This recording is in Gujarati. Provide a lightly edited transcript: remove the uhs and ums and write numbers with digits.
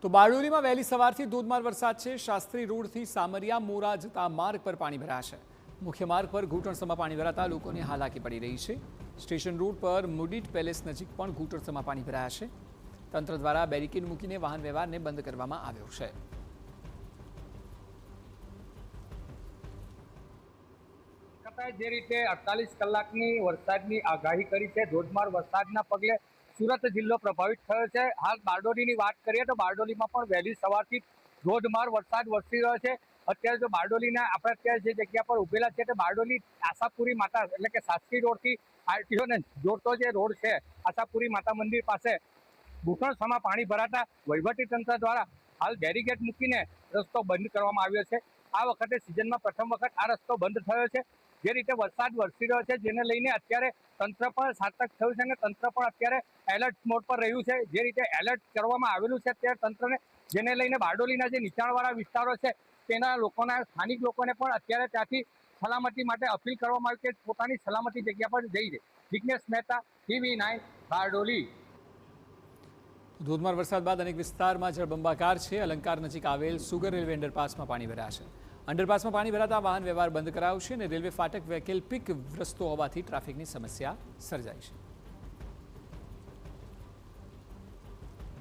તો બારડોલીમાં વહેલી સવારથી ધોધમાર વરસાદ છે। શાસ્ત્રી રોડથી સામરિયા મોરા જતા માર્ગ પર પાણી ભરાશે। મુખ્ય માર્ગ પર ઘૂંટણસમાં પાણી ભરાતા લોકોને હાલાકી પડી રહી છે। સ્ટેશન રોડ પર મુડીટ પેલેસ નજીક પણ ઘૂંટણસમાં પાણી ભરાયા છે। તંત્ર દ્વારા બેરિકેડ મૂકીને વાહન વ્યવહારને બંધ કરવામાં આવ્યો છે। જે રીતે 48 કલાકની વરસાદની આગાહી કરી છે, ધોધમાર વરસાદના પગલે સુરત જિલ્લો પ્રભાવિત થયો છે। હાલ બારડોલીની વાત કરીએ તો બારડોલીમાં પણ વહેલી સવારથી ધોધમાર વરસાદ વરસી રહ્યો છે। અત્યારે જો બારડોલીના આપણે અત્યારે જે જગ્યા પર ઉભેલા છે તે બારડોલી આશાપુરી માતા એટલે કે શાસ્ત્રી રોડથી આરટીઓને જોડતો જે રોડ છે, આશાપુરી માતા મંદિર પાસે ઘૂંટણસમાં પાણી ભરાતા વહીવટીતંત્ર દ્વારા હાલ બેરીકેડ મૂકીને રસ્તો બંધ કરવામાં આવ્યો છે। આ વખતે સિઝનમાં પ્રથમ વખત આ રસ્તો બંધ થયો છે। જે રીતે વરસાદ વરસી રહ્યો છે જેને લઈને અત્યારે તંત્ર પણ સાતક થયું છે અને તંત્ર પણ અત્યારે એલર્ટ મોડ પર રહ્યું છે। જે રીતે એલર્ટ કરવામાં આવેલું છે અત્યારે તંત્રને, જેને લઈને બારડોલીના જે નીચાણવાળા વિસ્તારો છે તેના લોકોના સ્થાનિક લોકોને પણ અત્યારે ત્યાંથી સલામતી માટે અપીલ કરવામાં આવી કે પોતાની સલામતી જગ્યા પર જઈ રહે। જિગ્નેશ મહેતા, TV9 બારડોલી। ધોધમાર વરસાદ બાદ અનેક વિસ્તારમાં જળબંબાકાર છે। અલંકાર નજીક આવેલ સુગર રેલવે અંડરપાસમાં પાણી ભરાયા છે। અંડરપાસમાં પાણી ભરાતા વાહન વ્યવહાર બંધ કરાયો છે અને રેલવે ફાટક વૈકલ્પિક રસ્તો હોવાથી ટ્રાફિકની સમસ્યા સર્જાઈ છે।